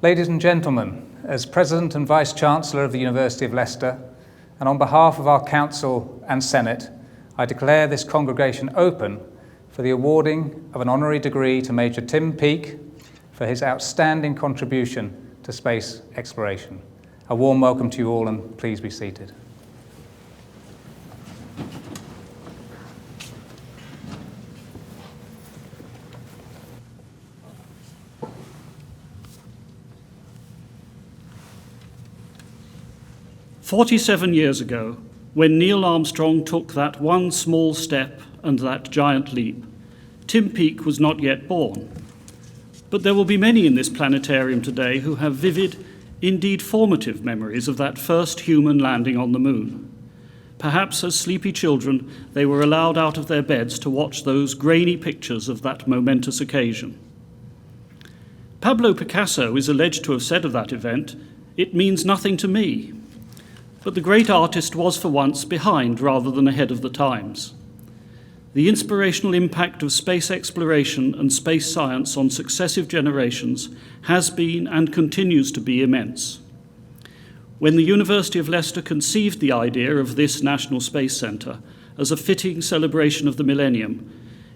Ladies and gentlemen, as President and Vice-Chancellor of the University of Leicester, and on behalf of our Council and Senate, I declare this congregation open for the awarding of an honorary degree to Major Tim Peake for his outstanding contribution to space exploration. A warm welcome to you all, and please be seated. "47 years ago, when Neil Armstrong took that one small step and that giant leap, Tim Peake was not yet born. But there will be many in this planetarium today who have vivid, indeed formative memories of that first human landing on the moon. Perhaps as sleepy children, they were allowed out of their beds to watch those grainy pictures of that momentous occasion. Pablo Picasso is alleged to have said of that event, "It means nothing to me." But the great artist was for once behind rather than ahead of the times. The inspirational impact of space exploration and space science on successive generations has been and continues to be immense. When the University of Leicester conceived the idea of this National Space Centre as a fitting celebration of the millennium,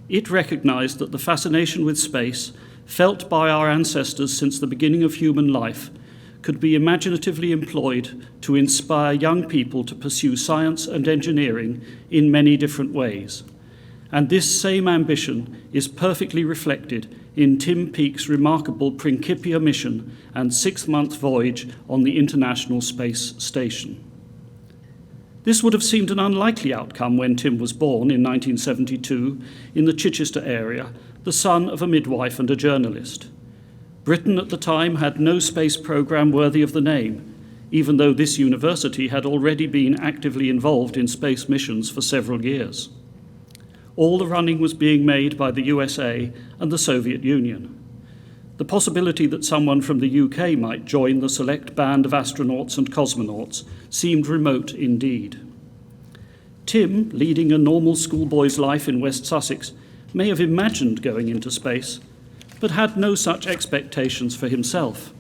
it recognised that the fascination with space, felt by our ancestors since the beginning of human life, could be imaginatively employed to inspire young people to pursue science and engineering in many different ways. And this same ambition is perfectly reflected in Tim Peake's remarkable Principia mission and 6-month voyage on the International Space Station. This would have seemed an unlikely outcome when Tim was born in 1972 in the Chichester area, the son of a midwife and a journalist. Britain at the time had no space program worthy of the name, even though this university had already been actively involved in space missions for several years. All the running was being made by the USA and the Soviet Union. The possibility that someone from the UK might join the select band of astronauts and cosmonauts seemed remote indeed. Tim, leading a normal schoolboy's life in West Sussex, may have imagined going into space, but had no such expectations for himself,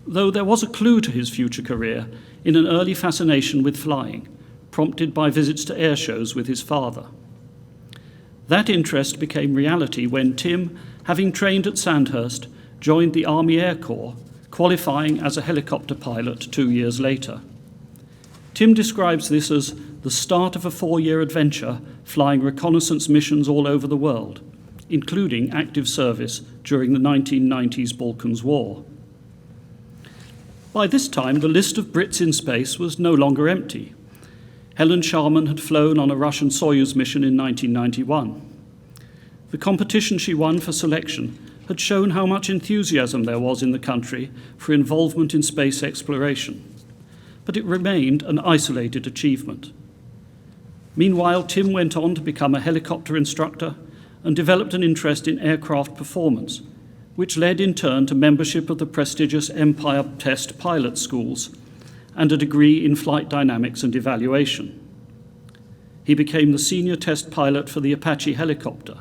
though there was a clue to his future career in an early fascination with flying, prompted by visits to air shows with his father. That interest became reality when Tim, having trained at Sandhurst, joined the Army Air Corps, qualifying as a helicopter pilot 2 years later. Tim describes this as the start of a 4-year adventure flying reconnaissance missions all over the world, including active service during the 1990s Balkans War. By this time, the list of Brits in space was no longer empty. Helen Sharman had flown on a Russian Soyuz mission in 1991. The competition she won for selection had shown how much enthusiasm there was in the country for involvement in space exploration, but it remained an isolated achievement. Meanwhile, Tim went on to become a helicopter instructor and developed an interest in aircraft performance, which led in turn to membership of the prestigious Empire Test pilot schools and a degree in flight dynamics and evaluation. He became the senior test pilot for the Apache helicopter,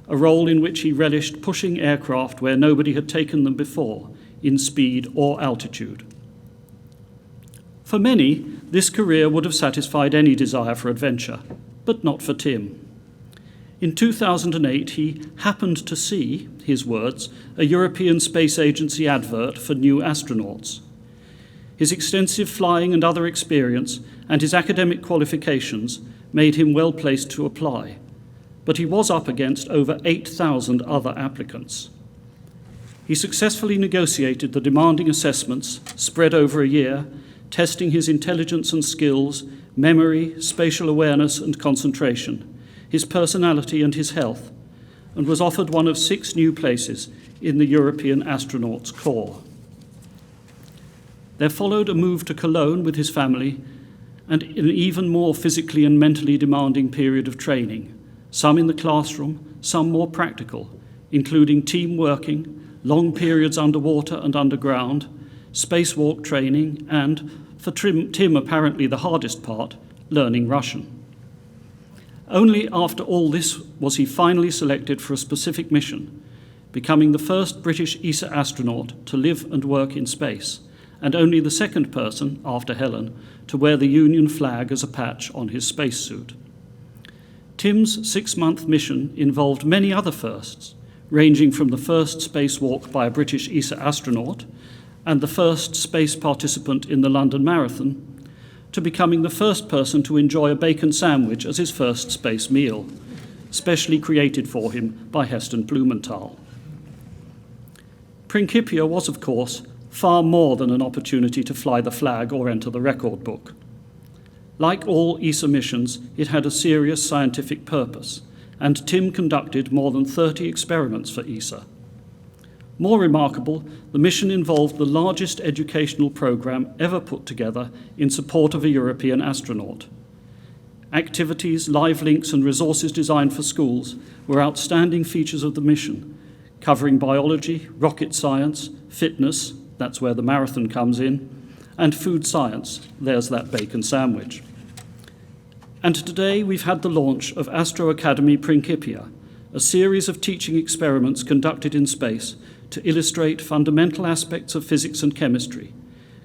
a role in which he relished pushing aircraft where nobody had taken them before, in speed or altitude. For many, this career would have satisfied any desire for adventure, but not for Tim. In 2008, he happened to see, his words, a European Space Agency advert for new astronauts. His extensive flying and other experience and his academic qualifications made him well placed to apply, but he was up against over 8,000 other applicants. He successfully negotiated the demanding assessments spread over a year, testing his intelligence and skills, memory, spatial awareness and concentration, his personality and his health, and was offered one of 6 new places in the European Astronauts Corps. There followed a move to Cologne with his family and an even more physically and mentally demanding period of training, some in the classroom, some more practical, including team working, long periods underwater and underground, spacewalk training, and, for Tim apparently the hardest part, learning Russian. Only after all this was he finally selected for a specific mission, becoming the first British ESA astronaut to live and work in space, and only the second person, after Helen, to wear the Union flag as a patch on his spacesuit. Tim's 6-month mission involved many other firsts, ranging from the first spacewalk by a British ESA astronaut and the first space participant in the London Marathon, to becoming the first person to enjoy a bacon sandwich as his first space meal, specially created for him by Heston Blumenthal. Principia was, of course, far more than an opportunity to fly the flag or enter the record book. Like all ESA missions, it had a serious scientific purpose, and Tim conducted more than 30 experiments for ESA. More remarkable, the mission involved the largest educational program ever put together in support of a European astronaut. Activities, live links, and resources designed for schools were outstanding features of the mission, covering biology, rocket science, fitness, that's where the marathon comes in, and food science, there's that bacon sandwich. And today we've had the launch of Astro Academy Principia, a series of teaching experiments conducted in space to illustrate fundamental aspects of physics and chemistry,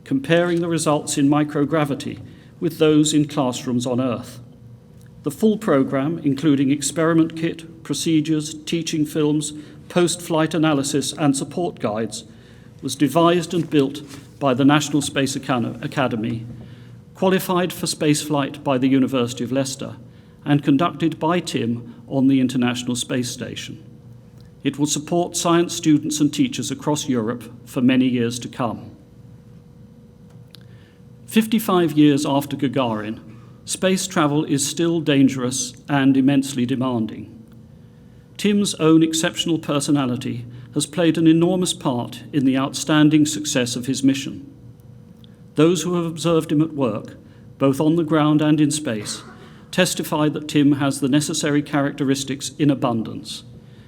comparing the results in microgravity with those in classrooms on Earth. The full program, including experiment kit, procedures, teaching films, post-flight analysis, and support guides, was devised and built by the National Space Academy, qualified for spaceflight by the University of Leicester, and conducted by Tim on the International Space Station. It will support science students and teachers across Europe for many years to come. 55 years after Gagarin, space travel is still dangerous and immensely demanding. Tim's own exceptional personality has played an enormous part in the outstanding success of his mission. Those who have observed him at work, both on the ground and in space, testify that Tim has the necessary characteristics in abundance.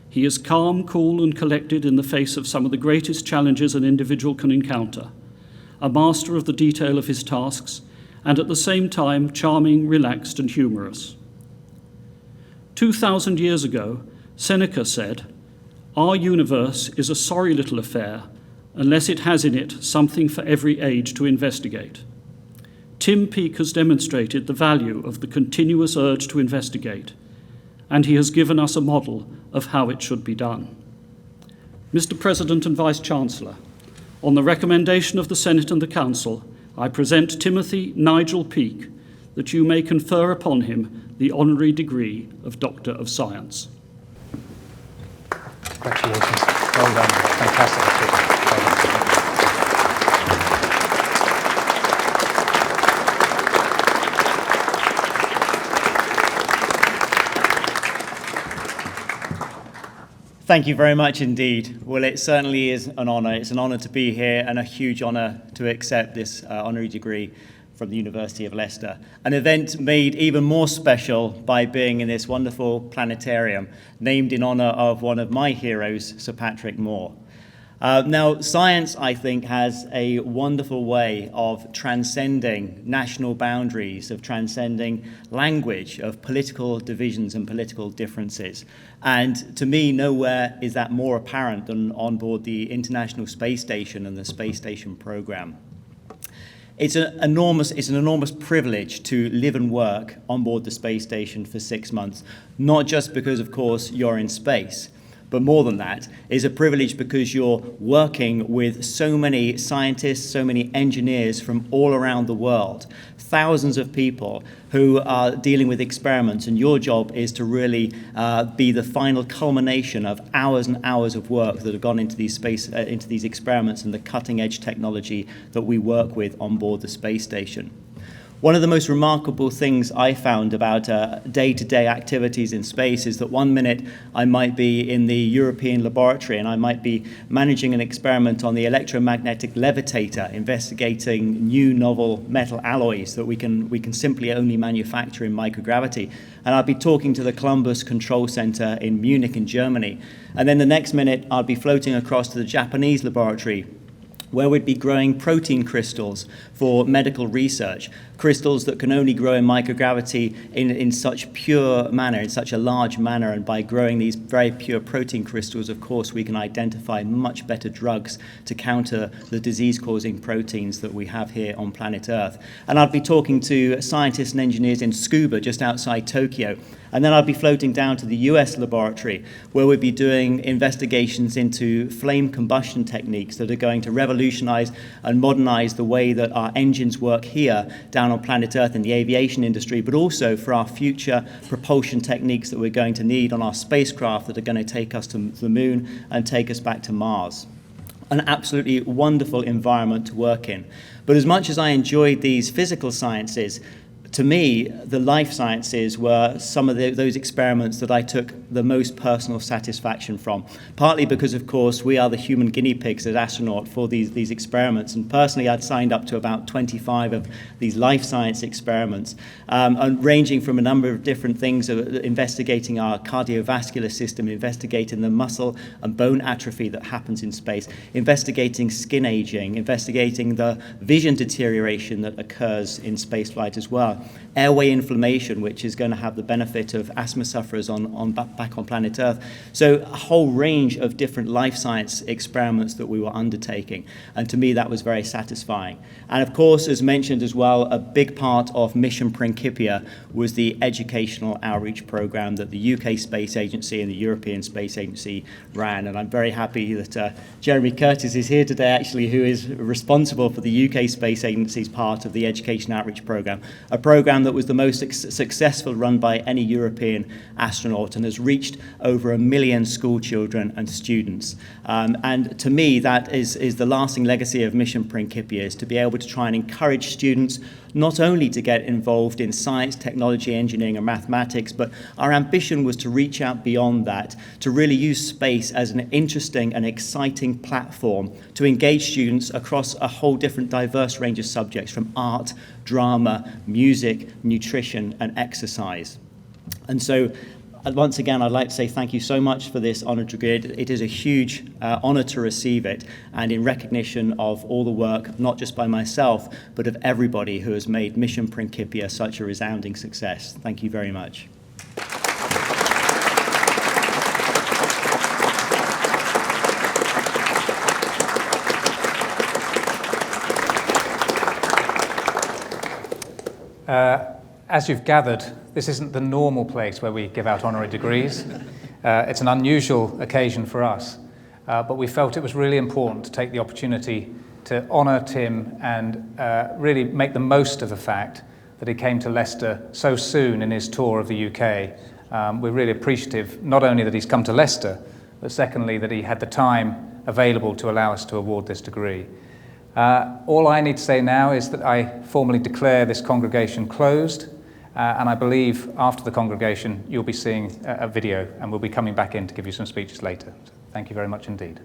He is calm, cool, and collected in the face of some of the greatest challenges an individual can encounter, a master of the detail of his tasks, and at the same time charming, relaxed, and humorous. 2,000 years ago, Seneca said, "Our universe is a sorry little affair unless it has in it something for every age to investigate." Tim Peake has demonstrated the value of the continuous urge to investigate, and he has given us a model of how it should be done. Mr. President and Vice-Chancellor, on the recommendation of the Senate and the Council, I present Timothy Nigel Peake that you may confer upon him the honorary degree of Doctor of Science. Congratulations. Well done. Fantastic. Thank you very much indeed. Well, it certainly is an honour. It's an honour to be here and a huge honour to accept this honorary degree from the University of Leicester. An event made even more special by being in this wonderful planetarium, named in honour of one of my heroes, Sir Patrick Moore. Now, science, I think, has a wonderful way of transcending national boundaries, of transcending language, of political divisions and political differences. And to me, nowhere is that more apparent than on board the International Space Station and the Space Station program. It's an enormous privilege to live and work on board the space station for 6 months, not just because, of course, you're in space, but more than that, it's a privilege because you're working with so many scientists, so many engineers from all around the world, thousands of people who are dealing with experiments, and your job is to really be the final culmination of hours and hours of work that have gone into these experiments and the cutting-edge technology that we work with on board the space station. One of the most remarkable things I found about day-to-day activities in space is that one minute I might be in the European laboratory and I might be managing an experiment on the electromagnetic levitator, investigating new novel metal alloys that we can simply only manufacture in microgravity. And I'd be talking to the Columbus Control Center in Munich in Germany. And then the next minute I'd be floating across to the Japanese laboratory where we'd be growing protein crystals for medical research, crystals that can only grow in microgravity in such pure manner, in such a large manner, and by growing these very pure protein crystals, of course, we can identify much better drugs to counter the disease-causing proteins that we have here on planet Earth. And I'd be talking to scientists and engineers in Tsukuba, just outside Tokyo. And then I'd be floating down to the US laboratory, where we'd be doing investigations into flame combustion techniques that are going to revolutionize and modernize the way that our engines work here down on planet Earth in the aviation industry, but also for our future propulsion techniques that we're going to need on our spacecraft that are going to take us to the moon and take us back to Mars. An absolutely wonderful environment to work in. But as much as I enjoyed these physical sciences, to me, the life sciences were some of those experiments that I took the most personal satisfaction from, partly because, of course, we are the human guinea pigs as astronauts for these experiments. And personally, I'd signed up to about 25 of these life science experiments, and ranging from a number of different things, investigating our cardiovascular system, investigating the muscle and bone atrophy that happens in space, investigating skin aging, investigating the vision deterioration that occurs in spaceflight as well, airway inflammation, which is going to have the benefit of asthma sufferers back on planet Earth. So a whole range of different life science experiments that we were undertaking. And to me, that was very satisfying. And of course, as mentioned as well, a big part of Mission Principia was the educational outreach program that the UK Space Agency and the European Space Agency ran. And I'm very happy that Jeremy Curtis is here today, actually, who is responsible for the UK Space Agency's part of the education outreach program, a program that was the most successful run by any European astronaut and has reached over 1 million school children and students. And to me, that is the lasting legacy of Mission Principia, is to be able to try and encourage students not only to get involved in science, technology, engineering, and mathematics, but our ambition was to reach out beyond that, to really use space as an interesting and exciting platform to engage students across a whole different diverse range of subjects, from art, drama, music, nutrition, and exercise. And so, once again, I'd like to say thank you so much for this honour degree. It is a huge honour to receive it, and in recognition of all the work, not just by myself, but of everybody who has made Mission Principia such a resounding success. Thank you very much. As you've gathered, this isn't the normal place where we give out honorary degrees. It's an unusual occasion for us, but we felt it was really important to take the opportunity to honour Tim and really make the most of the fact that he came to Leicester so soon in his tour of the UK. We're really appreciative not only that he's come to Leicester, but secondly that he had the time available to allow us to award this degree. All I need to say now is that I formally declare this congregation closed, and I believe after the congregation you'll be seeing a video, and we'll be coming back in to give you some speeches later. So thank you very much indeed.